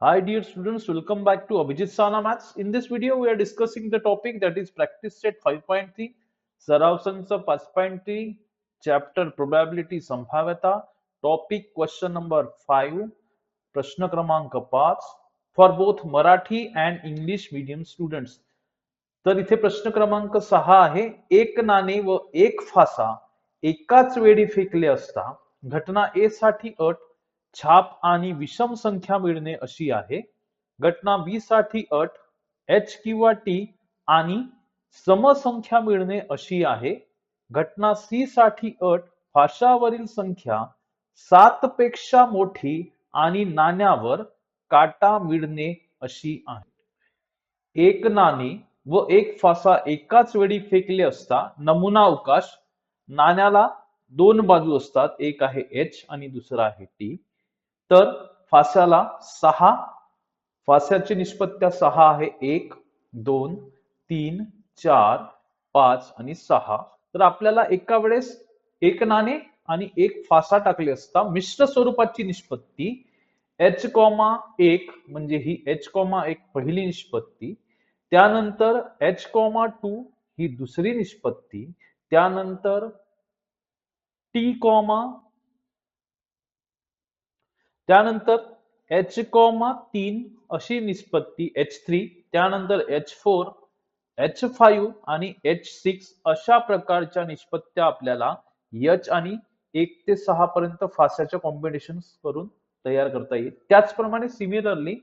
Hi dear students, welcome back to Abhijit Sana Maths. In this video, we are discussing the topic that is practice set 5.3, सराव संच 5.3, chapter probability संभाव्यता, topic question number 5, प्रश्न क्रमांक 5 for both Marathi and English medium students. तर इथे प्रश्न क्रमांक 6 आहे, एक नाणे व एक फासा एकाच वेळी फेकले असता घटना ए साठी अट छाप आणि विषम संख्या मिळणे अशी आहे. घटना बी साठी अट एच किंवा टी आणि समसंख्या मिळणे अशी आहे. घटना सी साठी अट फाशावरील संख्या 7 पेक्षा मोठी आणि नाण्यावर काटा मिळणे अशी आहे. एक नाणे व एक फासा एकाच वेळी फेकले असता नमुना अवकाश, नाण्याला दोन बाजू असतात, एक आहे एच आणि दुसरा आहे टी. तर फास्याला 6, फास्याची निष्पत्त्या 6 आहे, 1 2 3 4 5 आणि 6. तर आपल्याला एका वेळेस एक नाणे आणि एक फासा टाकले असता मिश्र स्वरूपाची निष्पत्ती एच कॉमा 1 म्हणजे ही एच कॉमा 1 पहिली निष्पत्ती, त्यानंतर एच कॉमा 2 ही दुसरी निष्पत्ती, त्यानंतर टी कॉमा, त्यानंतर एच कॉमा 3 अशी निष्पत्ती H3, त्यानंतर H4, H5 आणि H6 अशा प्रकारच्या निष्पत्त्या आपल्याला H आणि 1 ते 6 पर्यंत फास्याच्या कॉम्बिनेशन करून तयार करता येईल. त्याचप्रमाणे सिमिलरली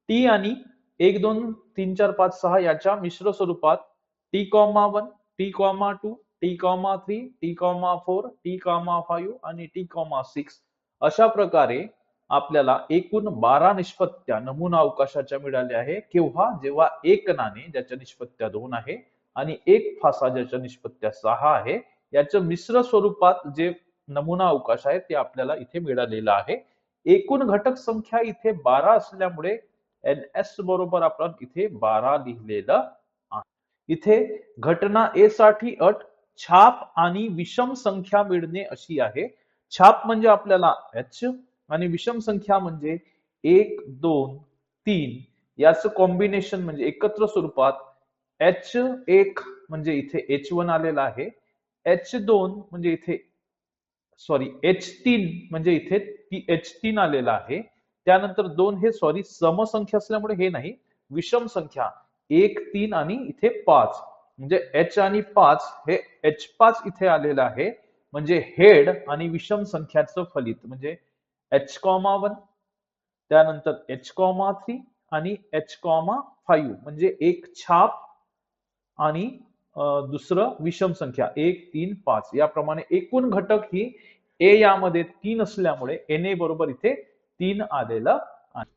टी आणि 1 2 3 4 5 6 याच्या मिश्र स्वरूपात T,1, T,2, T,3, T,4, T,5 आणि T,6 अशा प्रकारे आपल्याला एकूण 12 निष्पत्त्या नमुना अवकाशाच्या मिळाल्या आहे. केव्हा? जेव्हा एक नाणे ज्याच्या निष्पत्त्या 2 आहे आणि एक फासा ज्याच्या निष्पत्त्या 6 आहे याच्या मिश्र स्वरूपात जे नमुना अवकाश आहे ते आपल्याला इथे मिळालेलं आहे. एकूण घटक संख्या इथे 12 असल्यामुळे NS बरोबर आपण इथे 12 लिहिलेलं आहे. इथे घटना ए साठी अट छाप आणि विषम संख्या मिळणे अशी आहे. छाप म्हणजे आपल्याला H आणि विषम संख्या म्हणजे 1 2 3 याचं कॉम्बिनेशन म्हणजे एकत्र स्वरूपात H1 म्हणजे इथे H1 आलेला आहे, H2 म्हणजे इथे H3 म्हणजे इथे H3 आलेला आहे, त्यानंतर 2 हे समसंख्या असल्यामुळे हे नाही, विषम संख्या 1 3 आणि इथे 5 म्हणजे H आणि 5 हे H5 इथे आलेलं आहे. म्हणजे हेड आणि विषम संख्याचं फलित म्हणजे H,1 त्यानंतर H,3 आणि H,5 म्हणजे एक छाप आणि दुसरं विषम संख्या 1 3 5 याप्रमाणे एकूण घटक ही ए यामध्ये 3 असल्यामुळे Na बरोबर इथे 3 आलेलं आहे.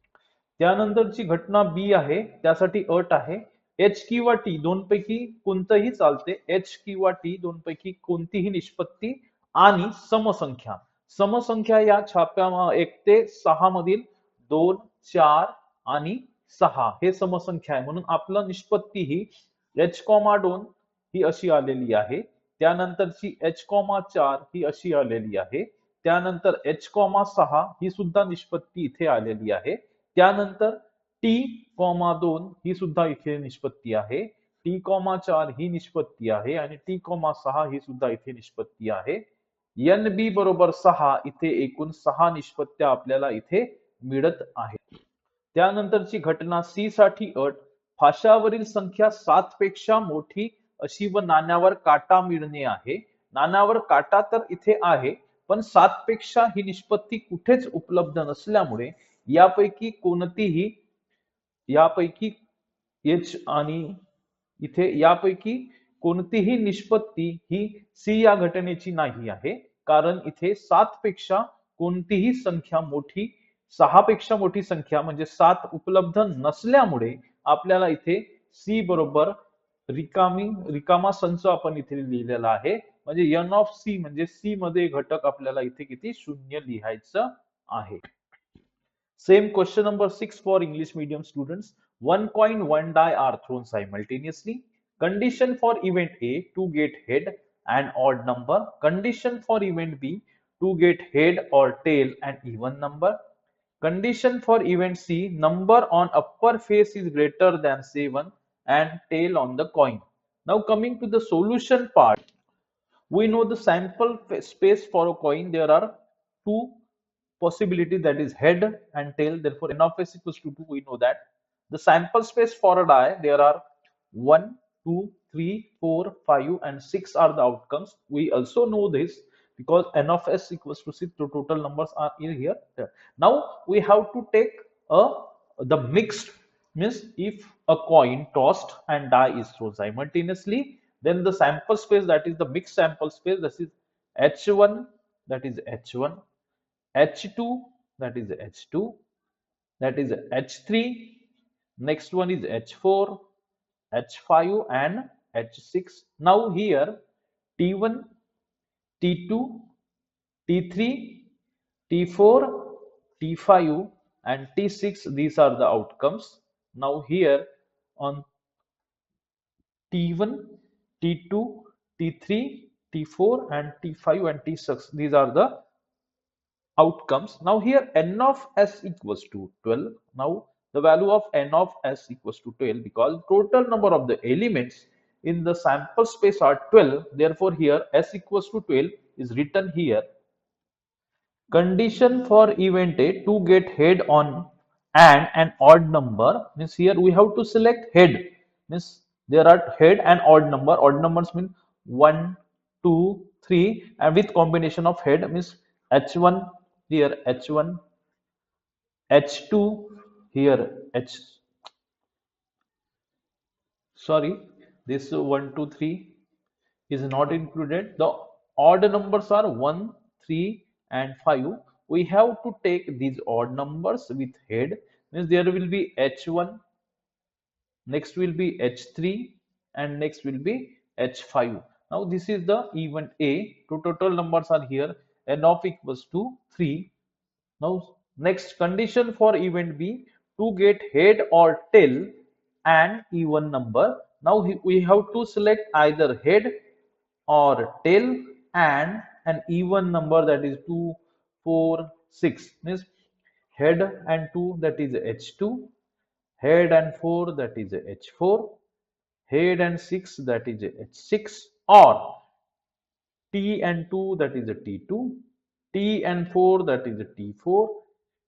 त्यानंतरची घटना बी आहे, त्यासाठी अट आहे एच किंवा टी दोनपैकी कोणतंही चालते, एच किंवा टी दोनपैकी कोणतीही निष्पत्ती आणि समसंख्या. समसंख्या या छाप्या 1 ते 6 मधील 2 4 आणि 6 हे समसंख्या आहे, म्हणून आपलं निष्पत्ती ही H,2 ही अशी आलेली आहे, त्यानंतरची H,4 ही अशी आलेली आहे, त्यानंतर H,6 ही सुद्धा निष्पत्ती इथे आलेली आहे, त्यानंतर T,2 ही सुद्धा इथे निष्पत्ती आहे, T,4 ही निष्पत्ती आहे आणि T,6 ही सुद्धा इथे निष्पत्ती आहे. NB बरोबर 6 इथे एकूण 6 निष्पत्त्या आपल्याला इथे मिळत आहेत. त्यानंतरची घटना सी साठी अट फाशावरील संख्या 7 पेक्षा मोठी अशी व नाण्यावर काटा मिळणे आहे. नाण्यावर काटा तर इथे आहे, पण 7 पेक्षा ही निष्पत्ती कुठेच उपलब्ध नसल्यामुळे यापैकी H आणि इथे यापैकी कोणतीही निष्पत्ती ही सी या घटनेची नाही आहे, कारण इथे 7 पेक्षा कोणतीही संख्या मोठी 6 पेक्षा मोठी संख्या म्हणजे 7 उपलब्ध नसल्यामुळे आपल्याला इथे सी बरोबर रिकामा संच आपण इथे लिहिलेला आहे, म्हणजे N ऑफ सी म्हणजे सी मध्ये घटक आपल्याला इथे किती शून्य लिहायचं आहे. Same question number 6 for English medium students. One coin, one die are thrown simultaneously. Condition for event A to get head and odd number. Condition for event B to get head or tail and even number. Condition for event C, number on upper face is greater than 7 and tail on the coin. Now coming to the solution part, we know the sample space for a coin. There are two possibilities, that is head and tail. Therefore, n of s equals to 2. We know that. The sample space for a die, there are 1, 2, 3, 4, 5, and 6 are the outcomes. We also know this because n of s equals to 6. The total numbers are in here. Now we have to take a the mixed, means if a coin tossed and die is thrown simultaneously, then the sample space, that is the mixed sample space, this is h1, that is h1, h2, that is h2, that is h3, next one is h4, h5, and h6. Now here t1, t2, t3, t4, t5, and t6, these are the outcomes. Now here on T1, T2, T3, T4, and T5 and T6. These are the outcomes. Now here n of s equals to 12. Now the value of n of s equals to 12 because total number of the elements in the sample space are 12. Therefore here s equals to 12 is written here. Condition for event A to get head on and an odd number, means here we have to select head, means there are head and odd number. Odd numbers mean 1, 2, 3, and with combination of head means h1, here h1, h2, here h, sorry, this 1, 2, 3 is not included. The odd numbers are 1, 3, and 5. We have to take these odd numbers with head, means there will be h1, next will be h3, and next will be h5. Now this is the event A. Two total numbers are here. N of equals to 3. Now next condition for event B, to get head or tail and even number. Now we have to select either head or tail and an even number, that is 2, 4, 6, means head and 2, that is h2, head and 4, that is h4, head and 6, that is h6, or T and 2, that is a T2, T and 4, that is a T4,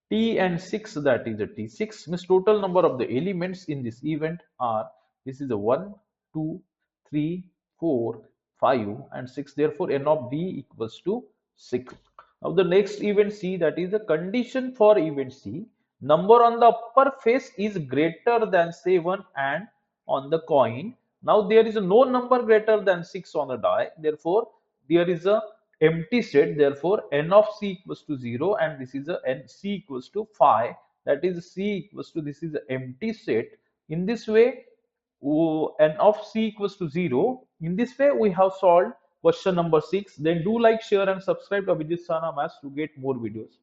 T and 6, that is a T6. Means total number of the elements in this event are, this is a 1, 2, 3, 4, 5, and 6. Therefore, n of B equals to 6. Now the next event C, that is the condition for event C. Number on the upper face is greater than 7 and on the coin. Now there is no number greater than 6 on the die. Therefore, there is a empty set. Therefore, n of c equals to 0, and this is a n c equals to 5. That is c equals to, this is an empty set. In this way, n of c equals to 0. In this way, we have solved question number 6. Then do like, share, and subscribe to Abhijit Sana Maths to get more videos.